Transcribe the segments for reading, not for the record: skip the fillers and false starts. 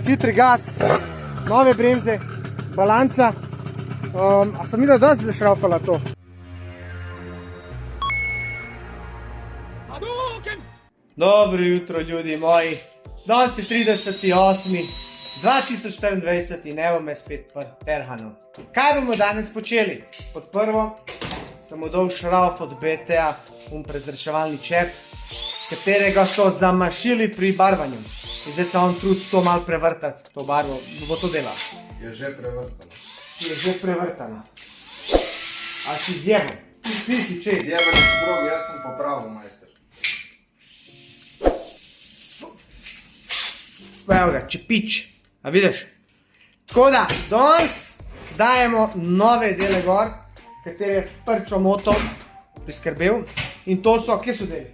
hitri gas, nove bremze, balanca. A sem videl, da si zašraufala to? Dobro jutro, ljudi moji. Danes je 30.8.2024 in evo me spet pri Perhanu. Kaj bomo danes počeli? Pod prvo sem mu dal šrauf od BT-a, prezračevalni čep, katerega so zamašili pri barvanju. In zdaj se on trudi to malo prevrtati, to barvo, bo to delal. Je že prevrtano. Je že prevrtano. A si zjebal? Ti si čez. Zjebali si drog, jaz sem popravil, majster. Evo ga, čepič. A vidiš? Tako da, danes dajemo nove dele gor, katere je Frčo Moto priskrbel. In to so, kje so deli?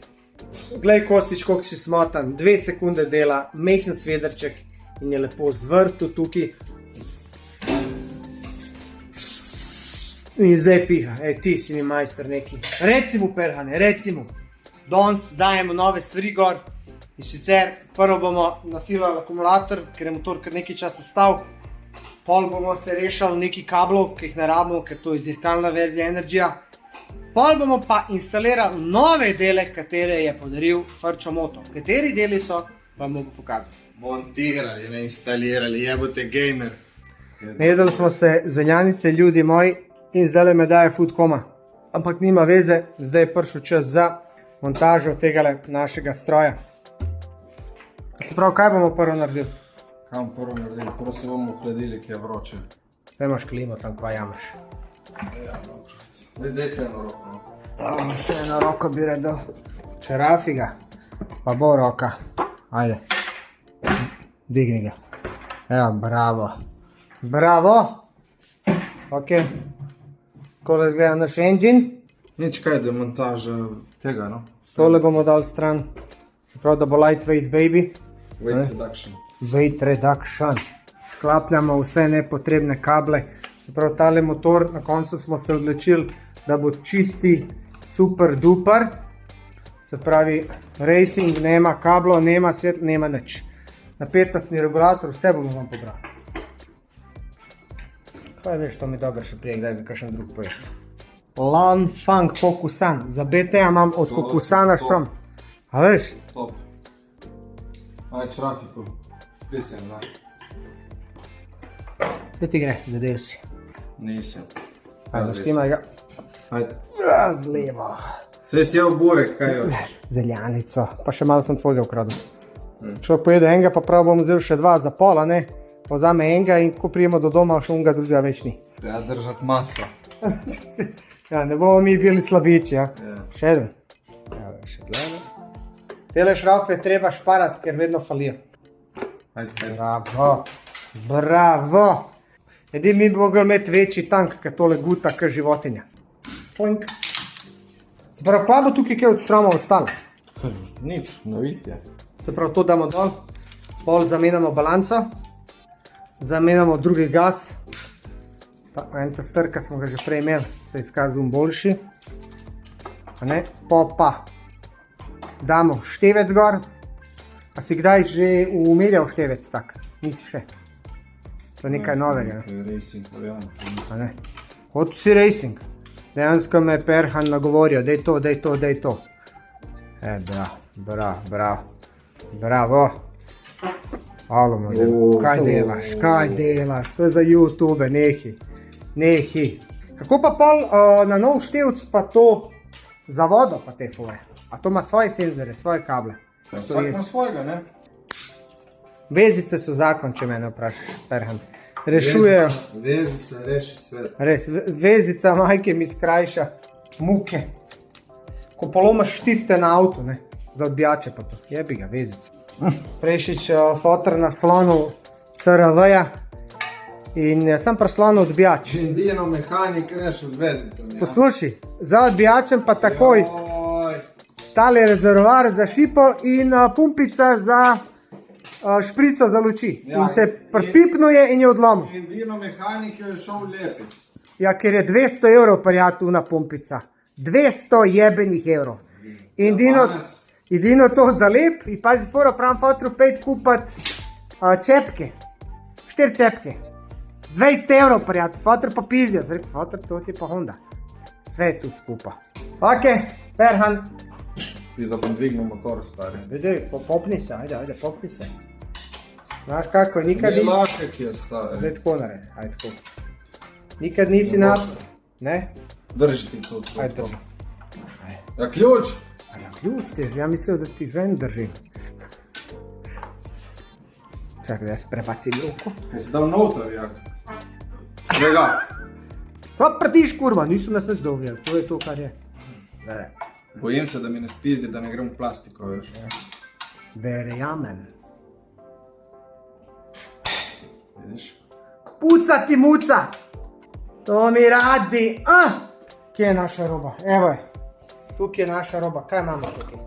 Glej Kostič, koliko si smotan, 2 sekunde dela, mehen svedrček in je lepo zvrtu tukaj. In zdaj piha, ti si mi majster neki. Reci mu, Perhane, reci mu. Danes dajemo nove stvari gor. In sicer prvo bomo nafilali akumulator, ker je motor kar nekaj časa stal. Pol bomo se rešali nekaj kablov, ki jih ne rabimo, ker to je dirkalna verzija Energyja. Pol bomo pa instalirali nove dele, katere je podaril Frčo Moto. Kateri deli so, vam bomo pokazali. Montirali, ne instalirali, jebote gamer. Najedali smo se zeljanice, ljudi moji, in zdaj me daje food koma. Ampak nima veze, zdaj je prišel čas za montažo tega našega stroja. Se pravi, kaj bomo prvo naredili? Kaj bomo prvo naredili? Prvo se bomo ohladili, ki je vroče. Zdaj imaš klimo tam, kva jamaš. Ja, dobro. Dajte eno roko. Še eno roko bi redel. Čerafi ga. Pa bo roka. Ajde. Digni ga. Evo, bravo. Bravo. Ok. Takole izgleda naš engine. Nič kaj, demontaža tega, no? Tole bomo dali stran. Se pravi, da bo lightweight baby. Weight reduction. Weight reduction. Sklapljamo vse nepotrebne kable. Se pravi, tale motor, na koncu smo se odločili, da bo čisti super duper. Se pravi, racing, nema kablo, nema svetlo, nema nič. Napetostni regulator, vse bomo vam pobrali. Kaj veš, to mi dobro še prije, kdaj za kakšen drug poješ. Lanfang Kokusan. Za BT-a imam od Kokusana štrom. A veš? Top. Aj, črafiku. Pisem, da. Sve ti gre, zadev si. Nisem. Ajde, štimaj ga. Ajde. Zlevo. Sve si jel burek, kaj hočeš? Zeljanico. Pa še malo sem tvojega ukradil. Človek pojede enega, pa prav bom vzel še 2 za pola, ne? Povzame enega in tako prijemo do doma, še unga drugega več ni. Treba držati maso. Ja, ne bomo mi bili slabiči, ja. Še eden. Ja, še tlele. Tele šraufe treba šparati, ker vedno falijo. Ajde, ajde. Bravo. Bravo. Edin mi bi mogli imeti večji tank, ker tole guta kar životinja. Plink. Se pravi, kaj bo tukaj kaj od štroma ostalo? Nič, novitje. Se pravi, to damo dol. Pol zamenjamo balanco. Zamenjamo drugi gas. Pa en tester, ki smo ga že prej imeli, se je izkazal boljši. Pa damo števec gor. A si kdaj že umerjal števec tak? Nisi še. To je nekaj novega. Racing, verjamem. Kot si racing. Dejansko me je Perhan nagovoril, daj to, daj to, daj to. Bravo. Alo moj, kaj delaš, to je za YouTube, nehi. Kako pa pol na nov števc pa to za vodo pa te fore? A to ima svoje senzore, svoje kable? Vsak ima svojega, ne? Vezice so zakon, če mene vprašaš, Perhan. Rešujejo. Vezica reši svet. Res, vezica majke mi skrajša muke. Ko polomaš štifte na avtu, ne, za odbijače pa to. Jebi ga, vezica. Prešič fotor na slonu CRV-ja in sem prislonil odbijač. Indijeno mehanik rešil z vezicami. Posluši, za odbijačem pa takoj tale rezervoar za šipo in pumpica za šprico za luči. In se pripipnuje in je odlomil. Indijeno mehanik je šel lepiti. Ja, ker je 200 evrov prijatelj na pumpica. 200 jebenih evrov. Edino to zalep in pazi fora, pravim fotru pejt kupat čepke. 4 cepke. 20 evrov, prijatelj, fotor pa pizdijo. Zdaj rekel, fotor, to ti je pa Honda. Sve je tu skupa. Ok, Perhan. Pizda bom dvignil motor, stari. Vidi, popni se, ajde, popni se. Znaš kako, nikad Ni lahek je, stari. Zdaj tako naredi, ajde tako. Nikad nisi na... Ne? Drži ti to. Ajde, dobro. Ja, ključ! A ja, ključ teži, ja mislil, da ti žen držim. Čakaj, da se prebacim oko. Kaj si dal noter, jak? Gleda. Pa prtiš, kurva, nisem nas nič dovljel, to je to, kar je. Ne. Bojim se, da mi ne spizdi, da ne grem v plastiko, veš. Verjamem. Vidiš? Puca ti muca! To mi radi! Kje je naša roba? Evo je. Tukaj je naša roba. Kaj imamo tukaj?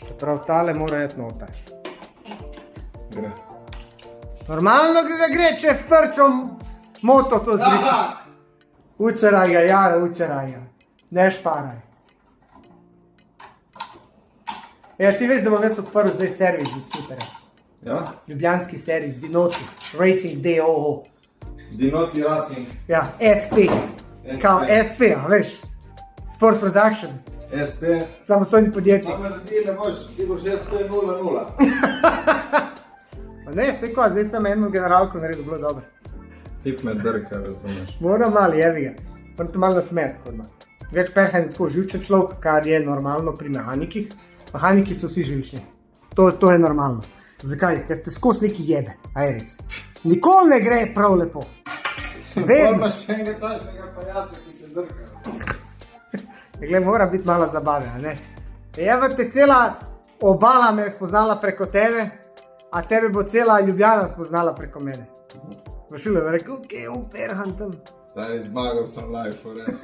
Čeprav tale mora jeti noter. Gre. Normalno ga gre, če frčom moto to zrika. Učeraj ga, Jara, učeraj ga. Ne šparaj. Ja, ti veš, da bom jaz odprl zdaj servis za skutere. Ja? Ljubljanski servis, Dinoti, Racing DOO. Dinoti Racing. Ja, SP. Kao SP, a veš? Sport Production. SP. Samostojni podjetnik. Samo da ti ne boš, ti boš SP 0-0. Pa ne, vse ko, zdaj sem eno generalko naredil, bilo dobro. Tip me drka, razumeš. Moram malo, jevi ga. Moram te malo nasmeti, kodma. Več Perhan je tako živčen človek, kar je normalno pri mehanikih. Mehaniki so vsi živčni. To je normalno. Zakaj? Ker te skos neki jebe, a je res. Nikoli ne gre prav lepo. Vedno. Imaš še enega tašnega pajaca, ki te drka. Glej, mora biti malo zabave, a ne? Evo te cela obala me je spoznala preko tebe, a tebe bo cela Ljubljana spoznala preko mene. Vašile me rekel, kje je Perhan tam? Stari, zmagal sem life, res.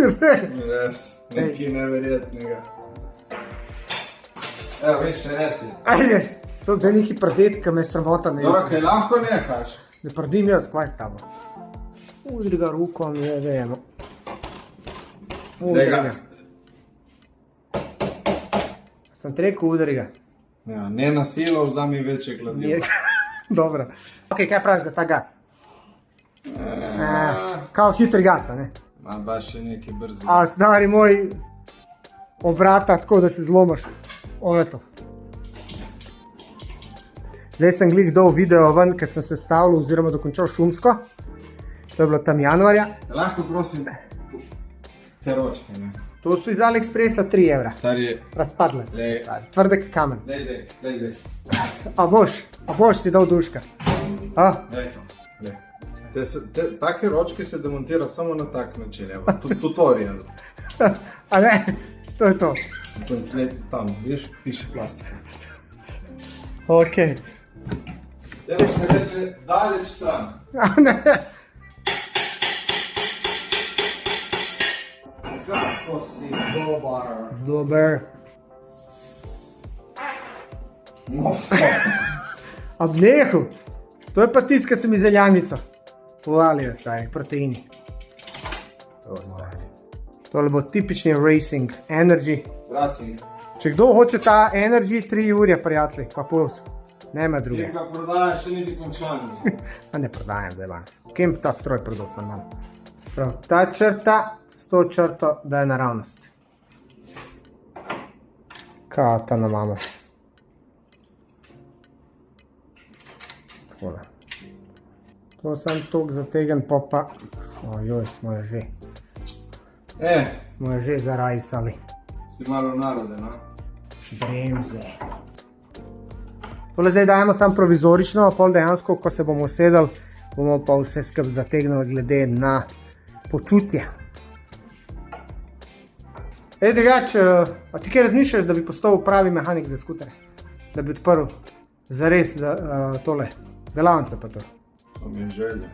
Res, nekaj neverjetnega. Evo, viš, še resi. Ajde, to je neki prdet, ki me sramota ne. Dobro, kaj lahko nehaš? Ne prdim jaz, kaj s tabo? Udri ga ruko, mi je vemo. Udri ga. Sem ti rekel, udri ga. Ja, ne na silo, vzami večje gladilo. Dobro. Ok, kaj praviš za ta gas? Kao hitri gas, a ne? Ma baš še neki brzi. A stari moj obrata tako, da se zlomaš. Ovo je to. Zdaj sem glih dal video ven, ker sem se stavljal oziroma dokončal šumsko. To je bilo tam januarja. Lahko prosim te ročke, ne? To so iz AliExpressa 3 evra. Stari, Razpadle se. Lej. Tvrdek kamen. lej zdaj. A boš si dal duška. A? Lej to, lej. Take ročke se demontira samo na tak način, evo, tutorial. A ne, to je to. Tam, viš, piše plastika. Ok. Evo se reče daleč stran. A ne. Kako si dobar. Dober. Ab nehu. To je pa tisto, ki sem iz zeljanico. Uvalijo stari, proteini. Tole bo tipični racing, energy. Racing. Če kdo hoče ta energy, 3 urje, prijatelji, pa puls. Nema druge. Ti ga prodajaš, še niti končan. A ne prodajam zdaj vas. Kjem ta stroj prodal sem malo? Prav, ta črta, s to črto, da je naravnost. Kao ta namama. Takole. To sem tok zategen, pa... Ojoj, smo jo že. Smo jo že zarajsali. Si malo narode, no? Bremze. Tole zdaj dajemo samo provizorično, pol dejansko, ko se bomo usedali, bomo pa vse skupaj zategnili glede na počutje. Drugač, a ti kaj razmišljaš, da bi postal pravi mehanik za skutere? Da bi odprl zares tole, delavnice pa to? To mi je želja.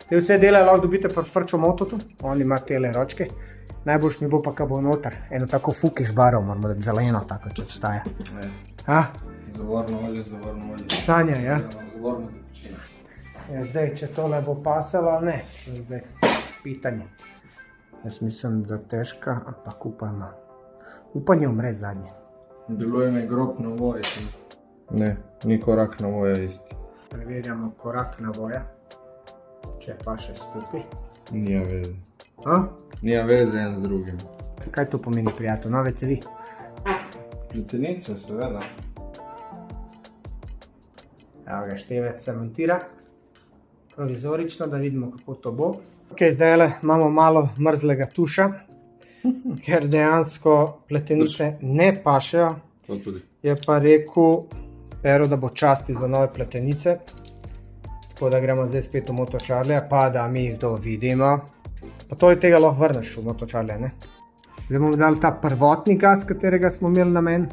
Te vse dele lahko dobite pri Frčo Mototu, on ima tele ročke. Najboljš mi bo pa, ko bo noter, eno tako fukiš barov, moramo da zeleno tako, če obstaja. Ne. A? Zavorno olje. Sanja, ja? Zavorno tekočina. Ja, zdaj, če tole bo pasalo ali ne, to je zdaj pitanje. Jaz mislim, da težka, ampak upajmo. Upanje umre zadnje. Bilo je me grob na voji. Ne, ni korak na voje isti. Preverjamo korak navoja, če pa še skupaj. Nija veze. A? Nija veze en z drugim. Kaj to pomeni, prijatelj? Nove cevi? Pletenice, seveda. Evo ga, števec se montira provizorično, da vidimo, kako to bo. Ok, zdaj imamo malo mrzlega tuša, ker dejansko pletenice ne pašejo. To tudi. Je pa rekel Pero, da bo častil za nove pletenice. Tako da gremo zdaj spet v Moto Charlie, pa da mi to vidimo. Pa to je tega lahko vrneš v Moto Charlie, ne? Zdaj bomo dali ta prvotni gas, katerega smo imeli namen,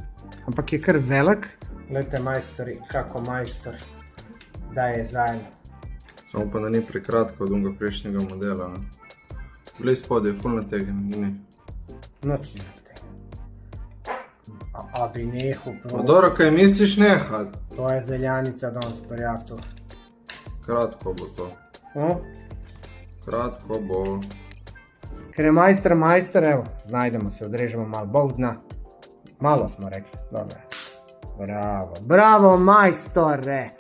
ampak je kar velik. Glejte, majstori, kako majstor, da je zajedno. Samo pa da ni prekratko od onega prejšnjega modela, ne. Glej spodaj, je ful nategen, ni. Noč ni tega. A bi nehal Pa prav. dobro, kaj misliš nehat? To je zeljanica danes, prijatelj. Kratko bo to. Kratko bo. Ker je majster, evo, znajdemo se, odrežemo malo bovdna. Malo smo rekli, dobro. Bravo, bravo majstore!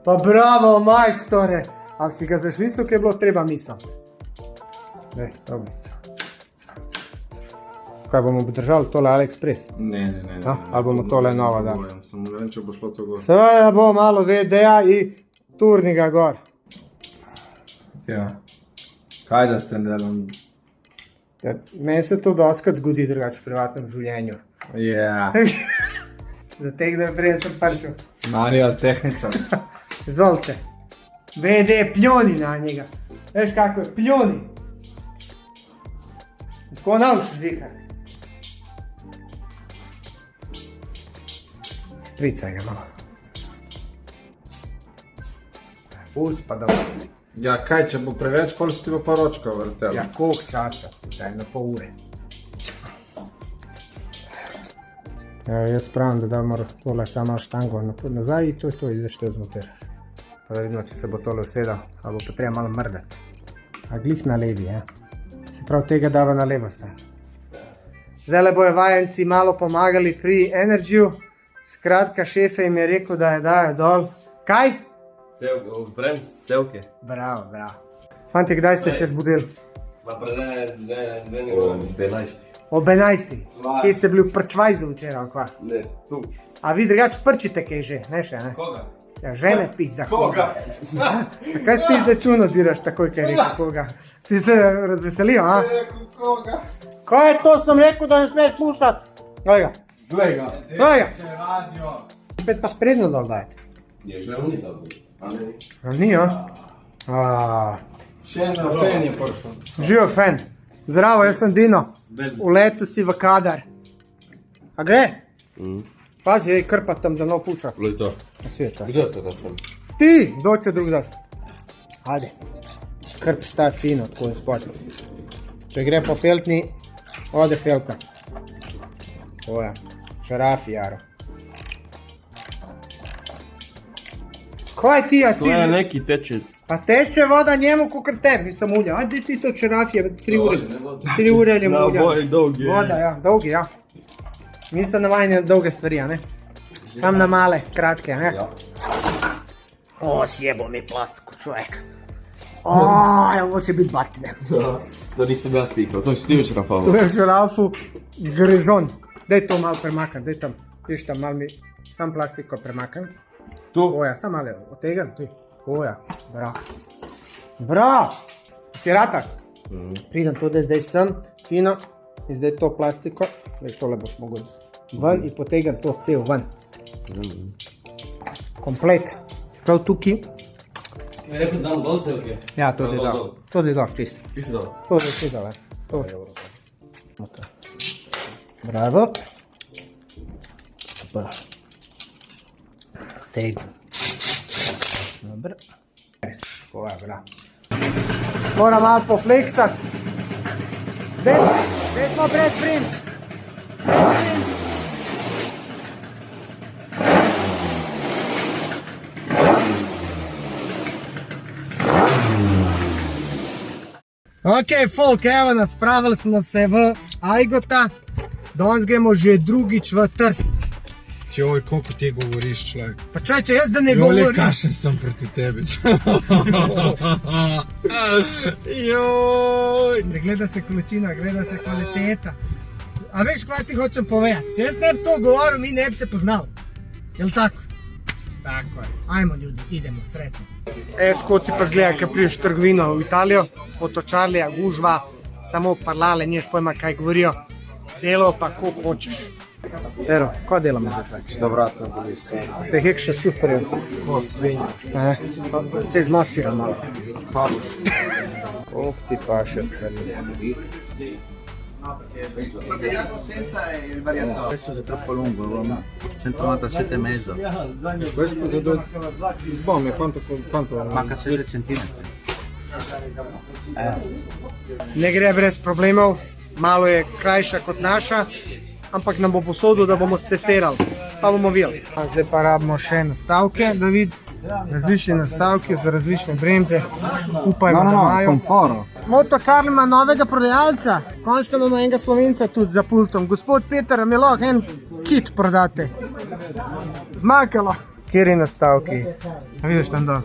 Pa bravo majstore! Ali si ga zašvical, kaj je bilo treba misliti? Dej, dobro. Kaj bomo držali tole AliExpress? Ne. Ali bomo tole novo dali? Samo ne vem, če bo šlo to gor. Seveda bo malo VDA in turniga gor. Ja. Kaj da s tem delom? Ja, meni se to doskrat zgodi drugače v privatnem življenju. Ja. Zategnem prej sem pršel. Manual tehnica. Izvolite. VD pljoni na njega. Veš kako je, pljoni. Tako nauči zihar. Špricaj ga malo. Uspa dobro. Ja, kaj, če bo preveč, pol si ti bo pa ročka vrtela. Ja, koliko časa? Daj, na pol ure. Ja, jaz pravim, da damo tole samo štango nazaj in to je to, zdaj te zmontiraš. Pa da vidimo, če se bo tole usedal, ali bo pa treba malo mrdati. A glih na levi, ja. Se prav tega dava na levo se. Zdaj bojo vajenci malo pomagali pri Energyju. Skratka, šefe jim je rekel, da je dajo dol. Kaj? Brem celke. Bravo, bravo. Fanti, kdaj ste se zbudili? Ma pred o 11. Ob 11. Kje ste bili v Prčvajzu včeraj, ali kva? Ne, tu. A vi drugače prčite kaj že, ne še, ne? Koga? Ja, žene pizda. Koga? Kaj si ti začuno diraš takoj, kaj rekel koga? Si se razveselil, a? Koga? Kaj je to, sem rekel, da ne smeš slušati? Glej ga. Glej ga. Glej ga. Se radio. Spet pa sprednjo dol dajte. Je že oni dobro. Ni, jo? Še na fen je prišel. Živo, fan. Zdravo, jaz sem Dino. Uletel si v kadar. A gre? Pazi, ej, krpa tam za nov puša. Glej to. Na sveta. Kdo to da sem? Ti, kdo će drug daš? Ajde. Krp sta fino, tako je spod. Če gre po feltni, ode felta. Oja, šarafi, jaro. Kaj ti, a ti? To je neki teče. Pa teče voda njemu kukor tebi, nisem ulja. Ajde ti to šarafije, 3 ure. 3 ure je Na ulja. boj dolgi. Voda, ja, dolgi, ja. Niste navajeni na dolge stvari, a ne? Sam na male, kratke, ne? Ja. O, sjebo mi plastiku, čovjek. O, ovo će biti batine. To nisem jaz tikal, to si ti već Rafal. Tu je v žirafu grižon. Daj to malo premakam, daj tam. Viš tam malo mi, sam plastiko premakam. Tu? Oja, sam malo otegan, tu. Oja, bravo. Bravo! Ti ratak? Pridem to zdaj sem, fino. In zdaj to plastiko, veš, tole boš mogel ven in potegam to cel ven. Komplet. Prav tukaj. Je rekel, da dam dol celke? Ja, tudi dol. Tudi dol, čisto. Čisto dol. Tudi čisto dol, to je. Bravo. Pa. Tegam. Dobro. Ovo je bravo. Moram malo pofleksati. Gdje smo Brad Prince? Brad Prince. Ok, folk, evo nas, spravili smo se v Ajgota. Danes gremo že drugič v Trst. Joj, koliko ti govoriš, človek. Pa čovječe, jaz da ne Joj, govorim. kašen sem proti tebi. Joj. Ne gleda se količina, gleda se kvaliteta. A veš, kaj ti hočem povedati? Če jaz ne bi to govoril, mi ne bi se poznali. Jel tako? Tako je. Ajmo ljudi, idemo, sretno. Tako ti pa zgleda, kad priješ v trgovino v Italijo, potočarlija, gužva, samo parlale, niješ pojma kaj govorijo. Delo pa koliko hočeš. Ero, kaj delamo zdaj? Šta vrata boli stari. Te hekša super je. Ko svinja. Če zmasiram malo. Pabuš. Oh ti paše, stvari. Questo è troppo lungo, 197 e mezzo, Questo se do... Bom, quanto... manca 7 centimetri. Ne gre brez problemov, malo je krajša kot naša, ampak nam bo posodil, da bomo testirali, pa bomo videli. Zdaj pa rabimo še nastavke, da vidi, različne nastavke za različne bremze, upajmo, da imajo. komforo. Motočarli ima novega prodajalca, končno imamo enega Slovenca tudi za pultom. Gospod Peter, mi lahko en kit prodate. Zmakalo. Kjeri nastavki? Vidiš tam dol.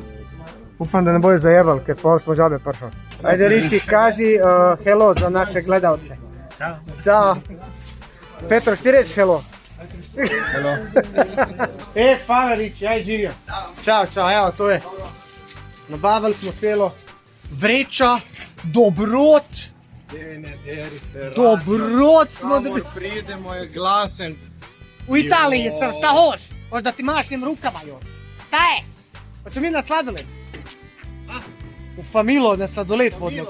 Upam, da ne bojo zajebali, ker pol smo žabe prišli. Ajde, Riči, kaži hello za naše gledalce. Ciao. Ćao. Petro, ti reći hello? Hello. Hvala Riči, aj živio. Ćao, čao, evo to je. Nabavili smo celo vrečo, dobrot. Dobrot smo dobili. Pridemo je glasen. U Italiji sam, šta hoš? Hoš da ti mašim rukama još. Šta je? Hoću mi na sladoled? U familu na sladoled vodno.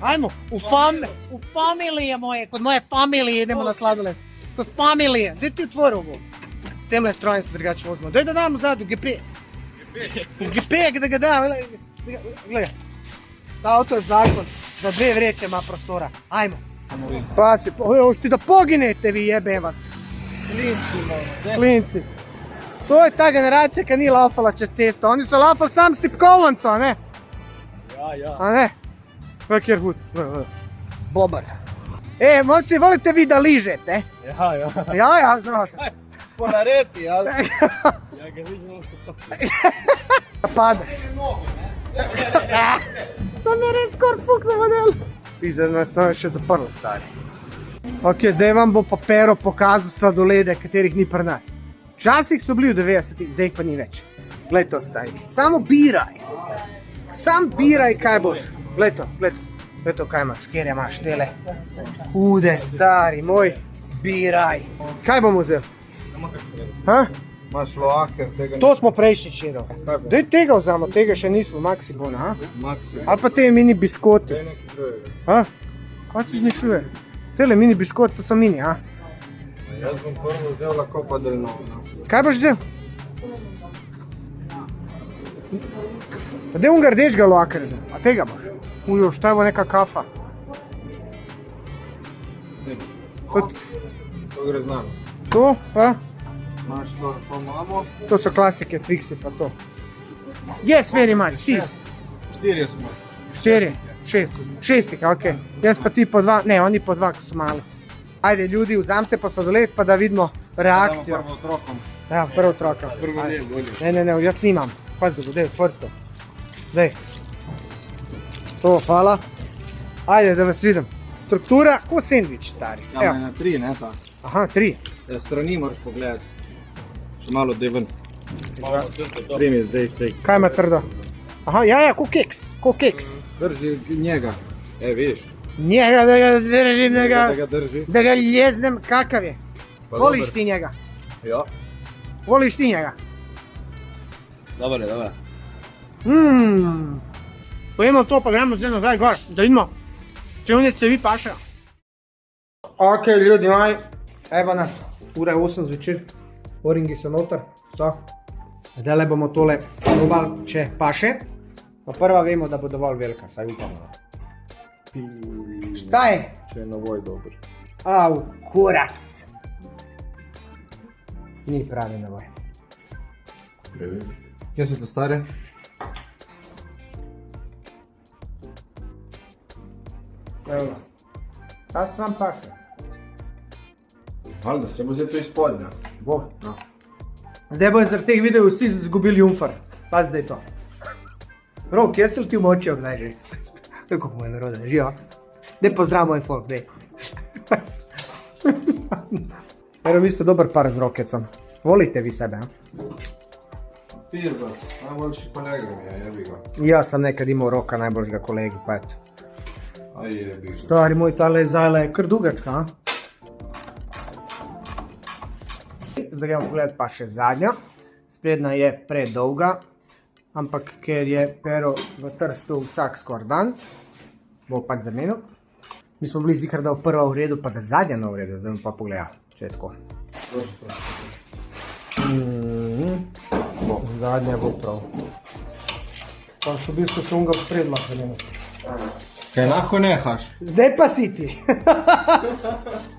Ajmo, u familije moje, kod moje familije idemo na sladoled. Kod familije, gdje ti otvori ovo? S temle strojem se drugače vozimo. Daj da damo zadu GP. U GP da ga dam, gledaj. Da, ovo je zakon, za 2 vreće ima prostora. Ajmo. Pasi, hoćete da poginete vi jebem vas. Klinci. To je ta generacija kad nije laufala čez cestu. Oni su laufali sam s tipkovanca, a ne? Ja. A ne? Kak je hud. Bobar. Momci, volite vi da ližete? Ja, znao sam. Polareti, jel? Da padeš. Sam je res skor pukno model. Pizda nas je še zaprlo, stari. Ok, zdaj vam bo pa Pero pokazal sladolede, katerih ni pri nas. Včasih so bili v 90-ih, zdaj pa ni več. Glej to, stari. Samo biraj. Sam biraj, kaj boš. Glej to, glej to, kaj imaš, kjer imaš tele. Hude, stari moj, biraj. Kaj bomo vzeli? Ha? Imaš loake, tega To smo prejšnjič jedel. Kaj bo? Daj tega vzamo, tega še nismo, Maxibona, ha? Maxi. Ali pa te mini biskoti. Daj nekaj drugega. Ha? Kaj se izmišljuje? Tele mini biskoti, to so mini, ha? Jaz bom prvo vzel lahko pa delno. Kaj boš vzel? Daj unga rdečega loakerja, a tega boš? Ujo, šta je bo neka kafa? To gre znano. To, pa? Imaš to imamo. To so klasike, Twixi pa to. Yes, very much, sis. 4 smo. 4, 6, 6, ok. Jaz pa ti po 2, ne, oni po 2, ko so mali. Ajde, ljudi, vzamte pa sladoled, pa da vidimo reakcijo. Prvo otrokom. Ja, prvo otroka. Prvo ne, bolje. Ne, jaz snimam. Pazi, da bo, daj, otvori to. Daj. To, hvala. Ajde, da vas vidim. Struktura, ko sendvič, stari. Ja, na 3, ne ta. Aha, 3. Strani moraš pogledati. Še malo deven. Primi zdaj sej. Kaj ima trdo? Aha, ja, ko keks. Drži njega. Vidiš. Njega, da ga držim, Da ga drži. da ga ljeznem, kakav je. Pa Voliš dober. ti njega? Ja. Voliš ti njega? Dobar je, dobar. Pojemo to, pa gremo zdaj nazaj gor, da vidimo, če one cevi pašejo. Ok, ljudi moji, evo nas, ura je 8 zvečer, oringi so noter, so. Zdaj bomo tole probali, če paše. Pa prva vemo, da bo dovolj velika, saj upamo. Šta je? Če je navoj dober. Au, kurac. Ni pravi navoj. Kje so to stare? Evo. Ta stran paše. Valjda, se bo zdaj to izpodnja. Bo. No. Zdaj bojo zaradi teh videov vsi zgubili jumfar. Pa zdaj to. Rok, kje so ti močijo zdaj že? Kako mu je narode, živo? Daj pozdrav moj folk, daj. Pero vi ste dober par z Rokecom. Volite vi sebe, a? Pizda, najboljši kolega mi je, jebi ga. Jaz sem nekad imel Roka najboljšega kolegi, pa eto. Aj jebi ga. Stari moj, tale zajla je kar dugačka, a? Zdaj gremo pogledati pa še zadnja. Sprednja je predolga, ampak ker je Pero v Trstu vsak skor dan, bo pač zamenil. Mi smo bili zikar, da je prva v redu, pa da zadnja na v redu, da bomo pa pogledali, če je tako. Zadnja bo prav. Pa so v bistvu se unga spredla zamenil. Kaj lahko nehaš? Zdaj pa si ti.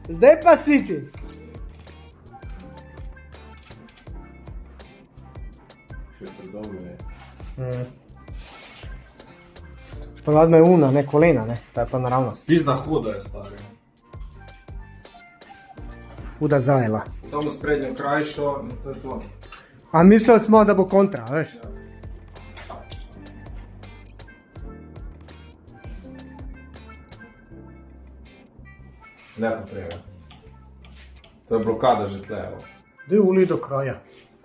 Zdaj pa si ti. Še predolgo je. Ponavadno je una, ne kolena, ne? Ta je pa naravnost. Pizda huda je, stari. Huda zajela. Samo s prednjo krajšo in to je to. A mislili smo, da bo kontra, veš? Ne potreba. To je blokada že tle, evo. Daj uli do kraja.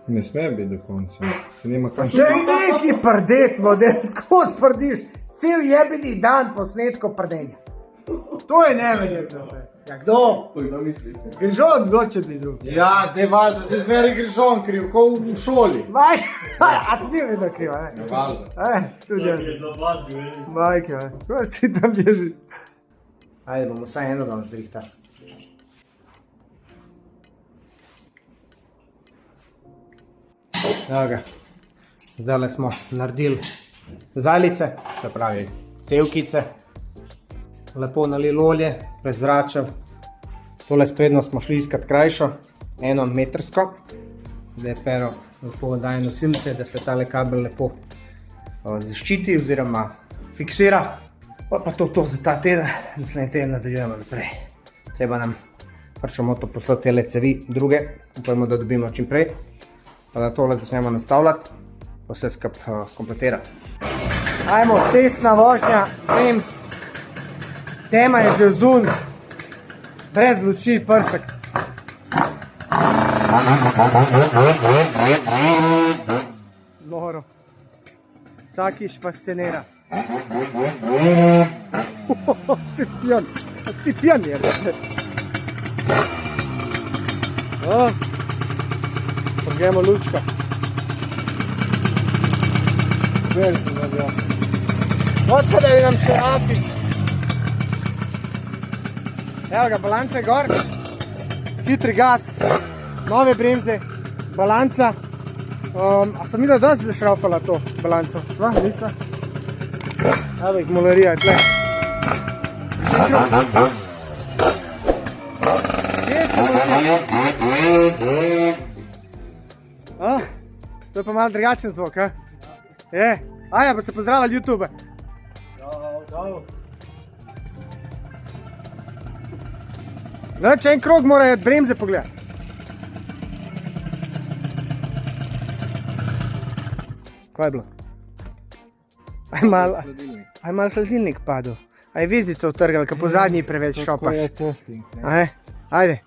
Ne sme biti do konca. Se nima kaj. Daj neki prdet, model, tako sprdiš. Cel jebeni dan posnetko prdenja. To je neverjetno vse. Ja, kdo? To kdo misli? Grižon, kdo če bi drug? Ja, zdaj valjda, zdaj zmeri Grižon kriv, ko v šoli. Maj, a si ni vedno kriva, ne? Valjda. Tudi jaz. Majke, ko si ti tam bježi? Ajde, bomo vsaj eno dan zrihtali. Evo ga, zdajle smo naredili zajlice, se pravi cevkice, lepo nalili olje, prezračili. Tole sprednjo smo šli iskat krajšo, 1 metrsko. Zdaj Pero lepo daje nosilce, da se tale kabel lepo zaščiti oziroma fiksira. Pa to za ta teden, naslednji teden nadaljujemo naprej. Treba nam Frčomoto poslati tele cevi druge, upajmo, da dobimo čim prej. Pa da tole začnemo nastavljati, pa vse skompletirati. Ajmo, cestna vožnja, Nems. Tema je že vzun, brez luči, perfekt. Noro. Vsakiš fascinira. Si pijan je. Pogledamo lučka. Veliki nazio. Odkud je nam še api. Evo ga, balanca je gor. Hitri gas. Nove bremze. Balanca. A sem videl, da si zašraufala to balanco? Sva? Nisva? Evo jih, molarija je tle. Kje se molarija? To je pa malo drugačen zvok, a? Je? Aja, pa se pozdravljali YouTube. Čau. No, če en krog mora bremze pogledati. Kaj je bilo? Aj mal hladilnik padel. Aj vizico utrgal, ka po zadnji preveč šopaš. To je testing. Ajde.